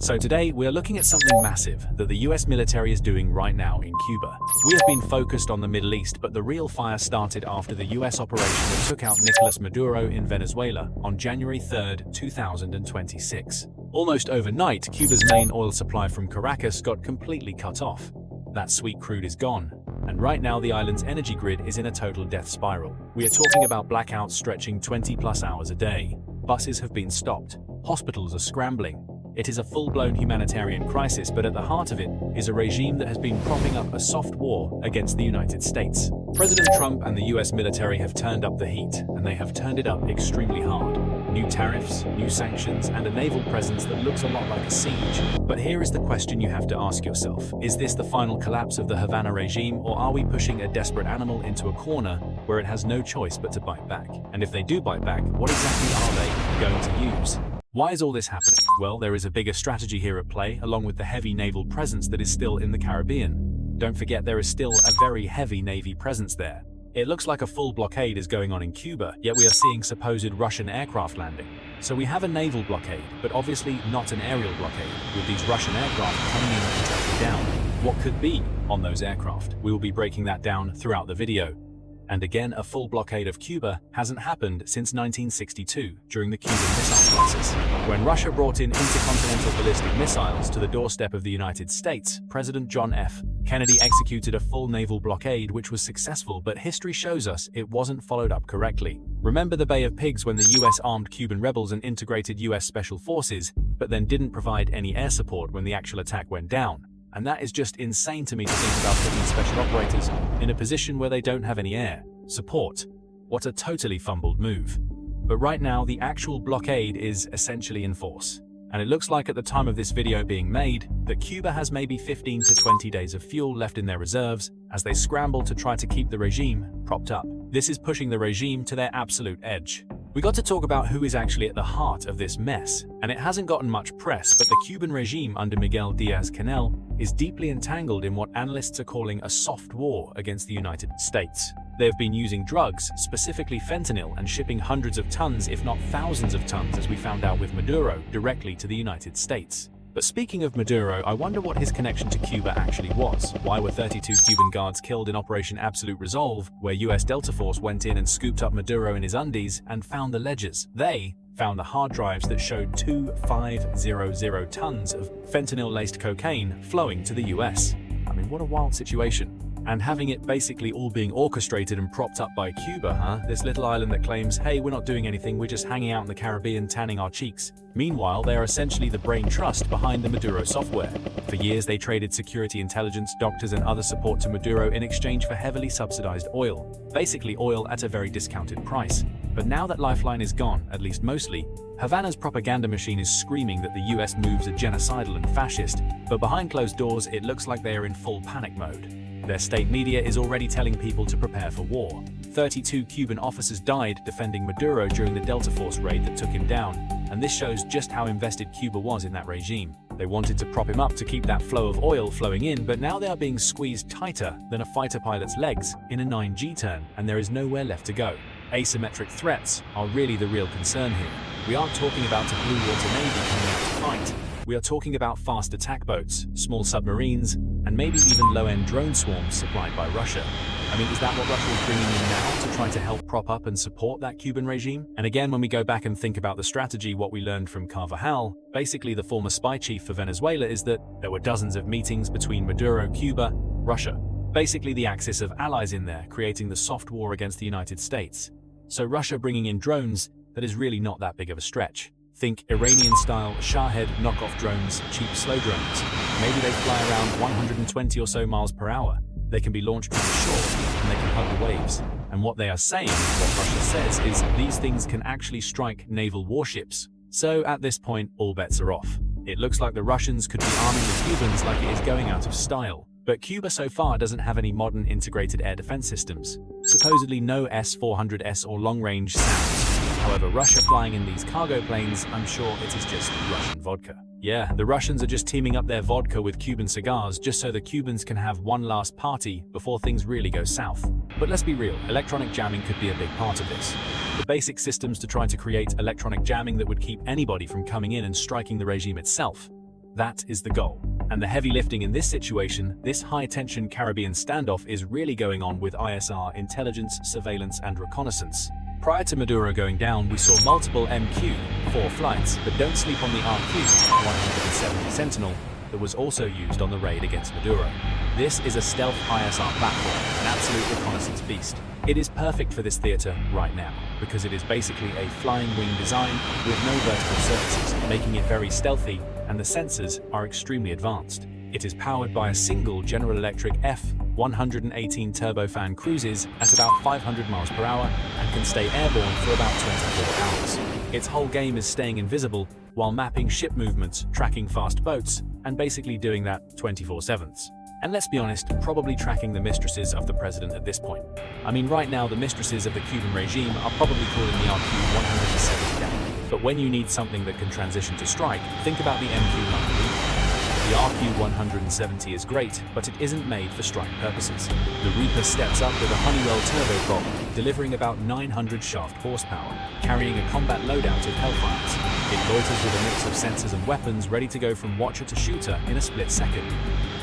So today, we are looking at something massive that the US military is doing right now in Cuba. We have been focused on the Middle East, but the real fire started after the US operation that took out Nicolas Maduro in Venezuela on January 3rd, 2026. Almost overnight, Cuba's main oil supply from Caracas got completely cut off. That sweet crude is gone, and right now the island's energy grid is in a total death spiral. We are talking about blackouts stretching 20+ hours a day. Buses have been stopped. Hospitals are scrambling. It is a full-blown humanitarian crisis, but at the heart of it is a regime that has been propping up a soft war against the United States. President Trump and the US military have turned up the heat, and they have turned it up extremely hard. New tariffs, new sanctions, and a naval presence that looks a lot like a siege. But here is the question you have to ask yourself. Is this the final collapse of the Havana regime, or are we pushing a desperate animal into a corner where it has no choice but to bite back? And if they do bite back, what exactly are they going to use? Why is all this happening? Well, there is a bigger strategy here at play, along with the heavy naval presence that is still in the Caribbean. Don't forget there is still a very heavy Navy presence there. It looks like a full blockade is going on in Cuba, yet we are seeing supposed Russian aircraft landing. So we have a naval blockade, but obviously not an aerial blockade, with these Russian aircraft coming in to touch down. What could be on those aircraft? We will be breaking that down throughout the video. And again, a full blockade of Cuba hasn't happened since 1962, during the Cuban Missile Crisis. When Russia brought in intercontinental ballistic missiles to the doorstep of the United States, President John F. Kennedy executed a full naval blockade which was successful, but history shows us it wasn't followed up correctly. Remember the Bay of Pigs when the US armed Cuban rebels and integrated US special forces, but then didn't provide any air support when the actual attack went down? And that is just insane to me to think about putting special operators in a position where they don't have any air support. What a totally fumbled move. But right now, the actual blockade is essentially in force. And it looks like at the time of this video being made, that Cuba has maybe 15 to 20 days of fuel left in their reserves as they scramble to try to keep the regime propped up. This is pushing the regime to their absolute edge. We got to talk about who is actually at the heart of this mess, and it hasn't gotten much press, but the Cuban regime under Miguel Diaz-Canel is deeply entangled in what analysts are calling a soft war against the United States. They have been using drugs, specifically fentanyl, and shipping hundreds of tons, if not thousands of tons, as we found out with Maduro, directly to the United States. But speaking of Maduro, I wonder what his connection to Cuba actually was. Why were 32 Cuban guards killed in Operation Absolute Resolve, where US Delta Force went in and scooped up Maduro in his undies and found the ledgers? They found the hard drives that showed 2,500 tons of fentanyl-laced cocaine flowing to the US. I mean, what a wild situation. And having it basically all being orchestrated and propped up by Cuba, huh? This little island that claims, hey, we're not doing anything, we're just hanging out in the Caribbean tanning our cheeks. Meanwhile, they are essentially the brain trust behind the Maduro software. For years, they traded security intelligence, doctors, and other support to Maduro in exchange for heavily subsidized oil. Basically oil at a very discounted price. But now that Lifeline is gone, at least mostly, Havana's propaganda machine is screaming that the US moves are genocidal and fascist, but behind closed doors, it looks like they are in full panic mode. Their state media is already telling people to prepare for war. 32 Cuban officers died defending Maduro during the Delta Force raid that took him down, and this shows just how invested Cuba was in that regime. They wanted to prop him up to keep that flow of oil flowing in, but now they are being squeezed tighter than a fighter pilot's legs in a 9G turn, and there is nowhere left to go. Asymmetric threats are really the real concern here. We aren't talking about a blue water navy coming out to fight. We are talking about fast attack boats, small submarines, and maybe even low-end drone swarms supplied by Russia. I mean, is that what Russia is bringing in now to try to help prop up and support that Cuban regime? And again, when we go back and think about the strategy, what we learned from Carvajal, basically the former spy chief for Venezuela, is that there were dozens of meetings between Maduro, Cuba, Russia. Basically the axis of allies in there, creating the soft war against the United States. So Russia bringing in drones, that is really not that big of a stretch. Think Iranian-style Shahed knockoff drones, cheap slow drones. Maybe they fly around 120 or so miles per hour. They can be launched from the shore, and they can hug the waves. And what they are saying, what Russia says, is these things can actually strike naval warships. So at this point, all bets are off. It looks like the Russians could be arming the Cubans like it is going out of style. But Cuba so far doesn't have any modern integrated air defense systems. Supposedly no S-400S or long-range SAMs. However, Russia flying in these cargo planes, I'm sure it is just Russian vodka. Yeah, the Russians are just teaming up their vodka with Cuban cigars just so the Cubans can have one last party before things really go south. But let's be real, electronic jamming could be a big part of this. The basic systems to try to create electronic jamming that would keep anybody from coming in and striking the regime itself. That is the goal. And the heavy lifting in this situation, this high-tension Caribbean standoff, is really going on with ISR, intelligence, surveillance, and reconnaissance. Prior to Maduro going down, we saw multiple MQ-4 flights, but don't sleep on the RQ-170 Sentinel that was also used on the raid against Maduro. This is a stealth ISR platform, an absolute reconnaissance beast. It is perfect for this theater right now, because it is basically a flying wing design with no vertical surfaces, making it very stealthy, and the sensors are extremely advanced. It is powered by a single General Electric F-118 turbofan, cruises at about 500 miles per hour, and can stay airborne for about 24 hours. Its whole game is staying invisible while mapping ship movements, tracking fast boats, and basically doing that 24/7. And let's be honest, probably tracking the mistresses of the president at this point. I mean, right now the mistresses of the Cuban regime are probably calling the RQ-170 down. But when you need something that can transition to strike, think about the MQ-9. The RQ-170 is great, but it isn't made for strike purposes. The Reaper steps up with a Honeywell turboprop, delivering about 900 shaft horsepower, carrying a combat loadout of Hellfires. It loiters with a mix of sensors and weapons, ready to go from watcher to shooter in a split second.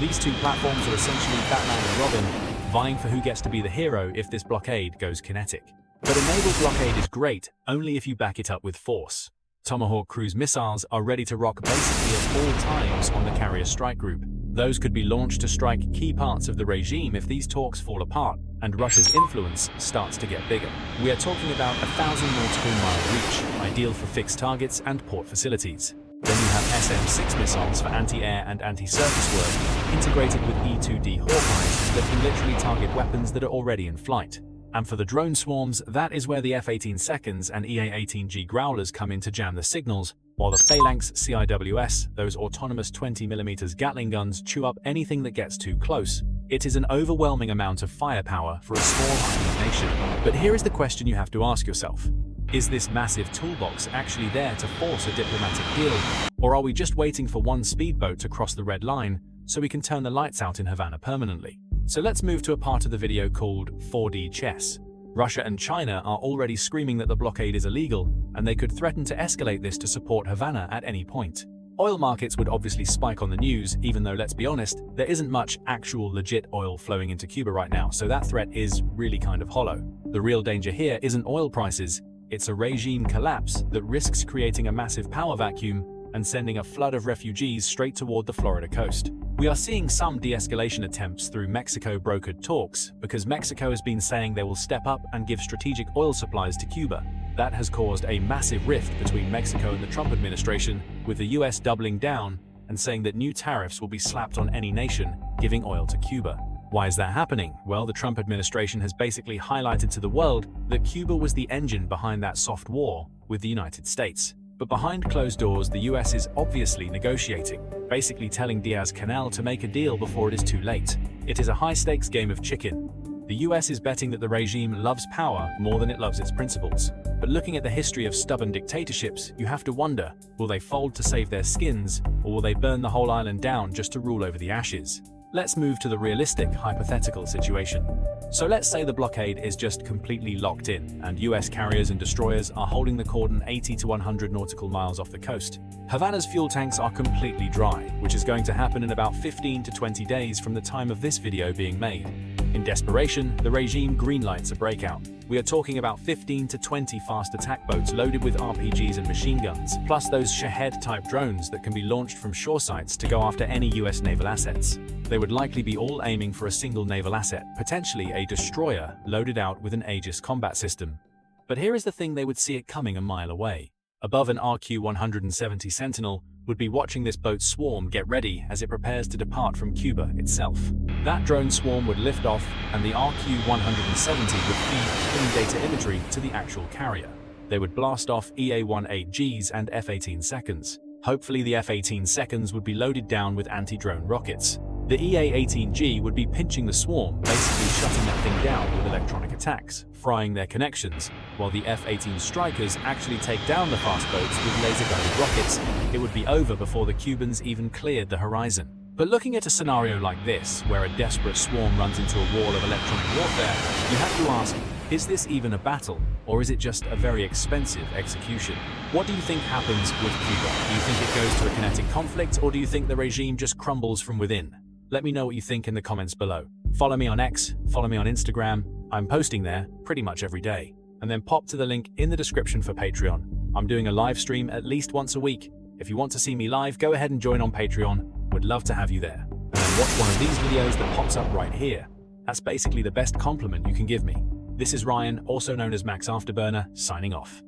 These two platforms are essentially Batman and Robin, vying for who gets to be the hero if this blockade goes kinetic. But a naval blockade is great only if you back it up with force. Tomahawk cruise missiles are ready to rock basically at all times on the carrier strike group. Those could be launched to strike key parts of the regime if these talks fall apart and Russia's influence starts to get bigger. We are talking about 1,000 nautical mile reach, ideal for fixed targets and port facilities. Then you have SM-6 missiles for anti-air and anti-surface work, integrated with E-2D Hawkeyes that can literally target weapons that are already in flight. And for the drone swarms, that is where the F-18 Seconds and EA-18G Growlers come in to jam the signals, while the Phalanx CIWS, those autonomous 20mm Gatling guns, chew up anything that gets too close. It is an overwhelming amount of firepower for a small island nation. But here is the question you have to ask yourself. Is this massive toolbox actually there to force a diplomatic deal? Or are we just waiting for one speedboat to cross the red line so we can turn the lights out in Havana permanently? So let's move to a part of the video called 4D chess. Russia and China are already screaming that the blockade is illegal, and they could threaten to escalate this to support Havana at any point. Oil markets would obviously spike on the news, even though, let's be honest, there isn't much actual legit oil flowing into Cuba right now, so that threat is really kind of hollow. The real danger here isn't oil prices, it's a regime collapse that risks creating a massive power vacuum and sending a flood of refugees straight toward the Florida coast. We are seeing some de-escalation attempts through Mexico-brokered talks because Mexico has been saying they will step up and give strategic oil supplies to Cuba. That has caused a massive rift between Mexico and the Trump administration, with the US doubling down and saying that new tariffs will be slapped on any nation giving oil to Cuba. Why is that happening? Well, the Trump administration has basically highlighted to the world that Cuba was the engine behind that soft war with the United States. But behind closed doors, the US is obviously negotiating, basically telling Diaz-Canel to make a deal before it is too late. It is a high-stakes game of chicken. The US is betting that the regime loves power more than it loves its principles. But looking at the history of stubborn dictatorships, you have to wonder, will they fold to save their skins, or will they burn the whole island down just to rule over the ashes? Let's move to the realistic, hypothetical situation. So let's say the blockade is just completely locked in, and US carriers and destroyers are holding the cordon 80 to 100 nautical miles off the coast. Havana's fuel tanks are completely dry, which is going to happen in about 15 to 20 days from the time of this video being made. In desperation, the regime greenlights a breakout. We are talking about 15 to 20 fast attack boats loaded with RPGs and machine guns, plus those Shahed-type drones that can be launched from shore sites to go after any US naval assets. They would likely be all aiming for a single naval asset, potentially a destroyer loaded out with an Aegis combat system. But here is the thing: they would see it coming a mile away. Above, an RQ-170 Sentinel would be watching this boat swarm get ready as it prepares to depart from Cuba itself. That drone swarm would lift off, and the RQ-170 would feed clean data imagery to the actual carrier. They would blast off EA-18Gs and F-18 Seconds. Hopefully the F-18 Seconds would be loaded down with anti-drone rockets. The EA-18G would be pinching the swarm, basically shutting that thing down with electronic attacks, frying their connections, while the F-18 Strikers actually take down the fast boats with laser-guided rockets. It would be over before the Cubans even cleared the horizon. But looking at a scenario like this, where a desperate swarm runs into a wall of electronic warfare, you have to ask, Is this even a battle, or is it just a very expensive execution? What do you think happens with Cuba? Do you think it goes to a kinetic conflict, or do you think the regime just crumbles from within? Let me know what you think in the comments below. Follow me on X, follow me on Instagram. I'm posting there pretty much every day. And then pop to the link in the description for Patreon. I'm doing a live stream at least once a week. If you want to see me live, go ahead and join on Patreon. Would love to have you there. And then watch one of these videos that pops up right here. That's basically the best compliment you can give me. This is Ryan, also known as Max Afterburner, signing off.